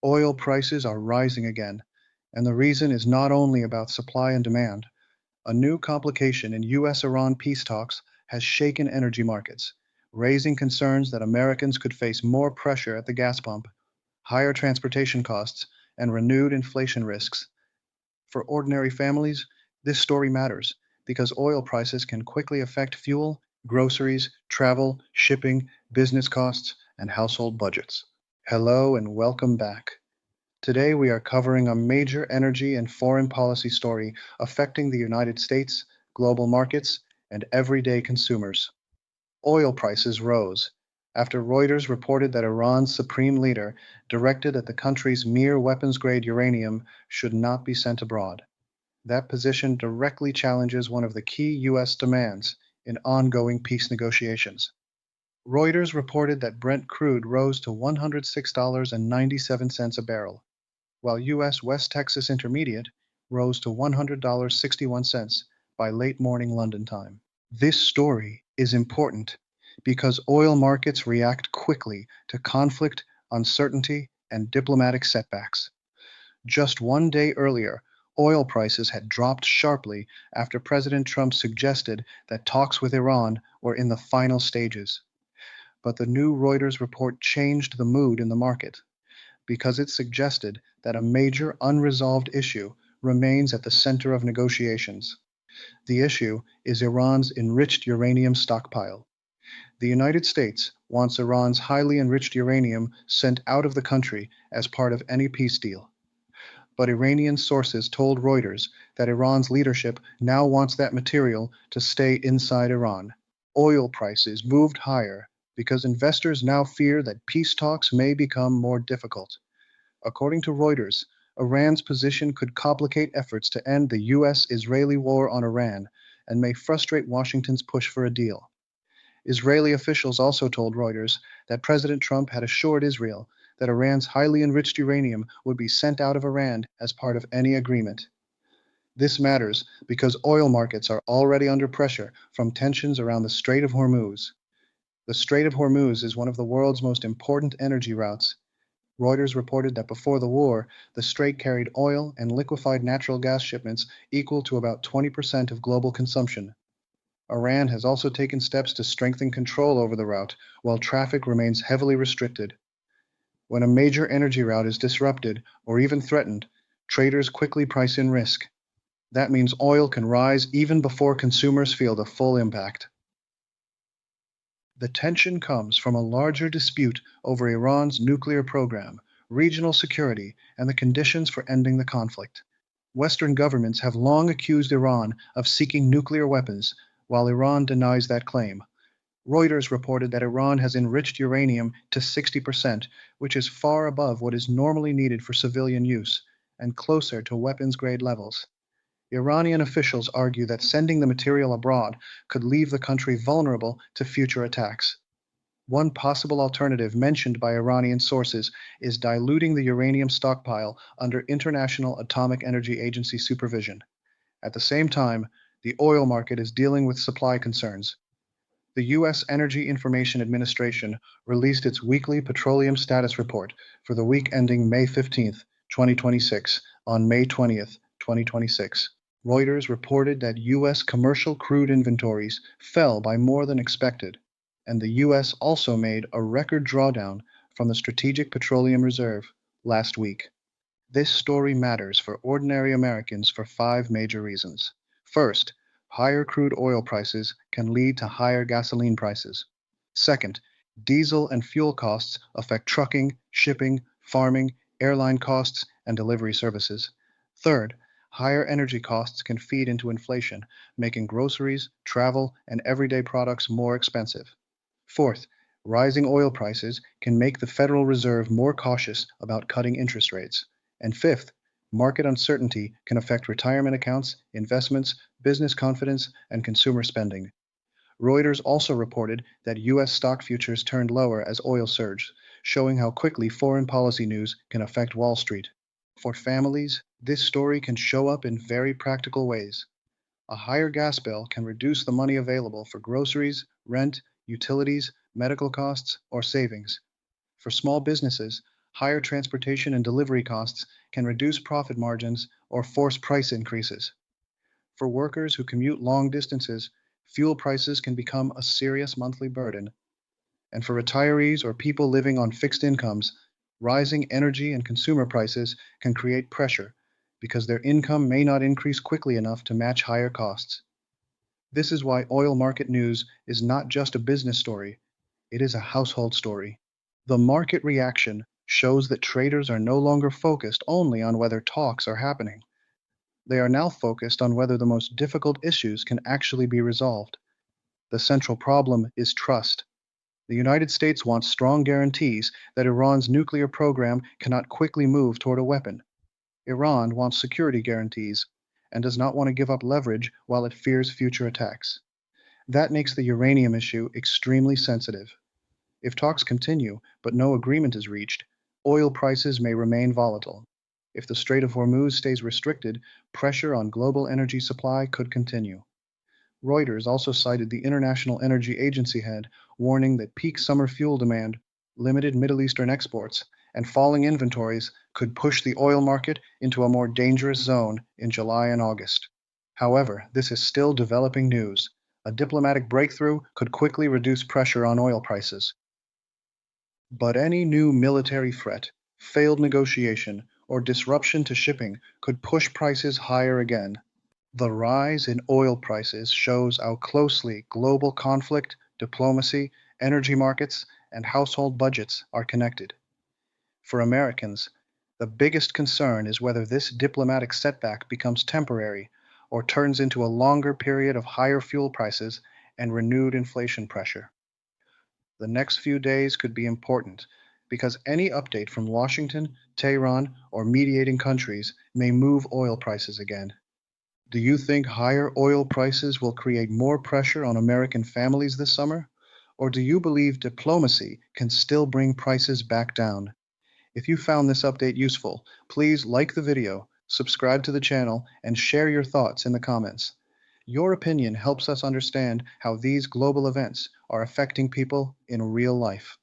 Oil prices are rising again, and the reason is not only about supply and demand. A new complication in U.S. Iran peace talks has shaken energy markets, raising concerns that Americans could face more pressure at the gas pump, higher transportation costs, and renewed inflation risks. For ordinary families, this story matters because oil prices can quickly affect fuel, groceries, travel, shipping, business costs, and household budgets. Hello and welcome back. Today we are covering a major energy and foreign policy story affecting the United States, global markets, and everyday consumers. Oil prices rose after Reuters reported that Iran's supreme leader directed that the country's mere weapons grade uranium should not be sent abroad. That position directly challenges one of the key U.S. demands in ongoing peace negotiations. Reuters reported that Brent crude rose to $106.97 a barrel, while U.S. West Texas Intermediate rose to $100.61 by late morning London time. This story is important because oil markets react quickly to conflict, uncertainty, and diplomatic setbacks. Just one day earlier, oil prices had dropped sharply after President Trump suggested that talks with Iran were in the final stages. But the new Reuters report changed the mood in the market because it suggested that a major unresolved issue remains at the center of negotiations. The issue is Iran's enriched uranium stockpile. The United States wants Iran's highly enriched uranium sent out of the country as part of any peace deal. But Iranian sources told Reuters that Iran's leadership now wants that material to stay inside Iran. Oil prices moved higher because investors now fear that peace talks may become more difficult. According to Reuters, Iran's position could complicate efforts to end the U.S. Israeli war on Iran and may frustrate Washington's push for a deal. Israeli officials also told Reuters that President Trump had assured Israel that Iran's highly enriched uranium would be sent out of Iran as part of any agreement. This matters because oil markets are already under pressure from tensions around the Strait of Hormuz. The Strait of Hormuz is one of the world's most important energy routes. Reuters reported that before the war, the strait carried oil and liquefied natural gas shipments equal to about 20% of global consumption. Iran has also taken steps to strengthen control over the route, while traffic remains heavily restricted. When a major energy route is disrupted or even threatened, traders quickly price in risk. That means oil can rise even before consumers feel the full impact. The tension comes from a larger dispute over Iran's nuclear program, regional security, and the conditions for ending the conflict. Western governments have long accused Iran of seeking nuclear weapons, while Iran denies that claim. Reuters reported that Iran has enriched uranium to 60%, which is far above what is normally needed for civilian use, and closer to weapons grade levels. Iranian officials argue that sending the material abroad could leave the country vulnerable to future attacks. One possible alternative mentioned by Iranian sources is diluting the uranium stockpile under International Atomic Energy Agency supervision. At the same time, the oil market is dealing with supply concerns. The U.S. Energy Information Administration released its weekly petroleum status report for the week ending May 15th, 2026, on May 20th, 2026. Reuters reported that U.S. commercial crude inventories fell by more than expected, and the U.S. also made a record drawdown from the Strategic Petroleum Reserve last week. This story matters for ordinary Americans for five major reasons. First, higher crude oil prices can lead to higher gasoline prices. Second, diesel and fuel costs affect trucking, shipping, farming, airline costs, and delivery services. Third, higher energy costs can feed into inflation, making groceries, travel, and everyday products more expensive. Fourth, rising oil prices can make the Federal Reserve more cautious about cutting interest rates. And fifth, market uncertainty can affect retirement accounts, investments, business confidence, and consumer spending. Reuters also reported that U.S. stock futures turned lower as oil surged, showing how quickly foreign policy news can affect Wall Street. For families, this story can show up in very practical ways. A higher gas bill can reduce the money available for groceries, rent, utilities, medical costs, or savings. For small businesses, Higher transportation and delivery costs can reduce profit margins or force price increases. For workers who commute long distances, fuel prices can become a serious monthly burden. And for retirees or people living on fixed incomes, rising energy and consumer prices can create pressure because their income may not increase quickly enough to match higher costs. This is why oil market news is not just a business story, it is a household story. The market reaction shows that traders are no longer focused only on whether talks are happening. They are now focused on whether the most difficult issues can actually be resolved. The central problem is trust. The United States wants strong guarantees that Iran's nuclear program cannot quickly move toward a weapon. Iran wants security guarantees and does not want to give up leverage while it fears future attacks. That makes the uranium issue extremely sensitive. If talks continue but no agreement is reached, oil prices may remain volatile. If the Strait of Hormuz stays restricted, pressure on global energy supply could continue. Reuters also cited the International Energy Agency head, warning that peak summer fuel demand, limited Middle Eastern exports, and falling inventories could push the oil market into a more dangerous zone in July and August. However, this is still developing news. A diplomatic breakthrough could quickly reduce pressure on oil prices. But any new military threat, failed negotiation, or disruption to shipping could push prices higher again. The rise in oil prices shows how closely global conflict, diplomacy, energy markets, and household budgets are connected. For Americans, the biggest concern is whether this diplomatic setback becomes temporary or turns into a longer period of higher fuel prices and renewed inflation pressure. The next few days could be important because any update from Washington, Tehran, or mediating countries may move oil prices again. Do you think higher oil prices will create more pressure on American families this summer? Or do you believe diplomacy can still bring prices back down? If you found this update useful, please like the video, subscribe to the channel, and share your thoughts in the comments. Your opinion helps us understand how these global events are affecting people in real life.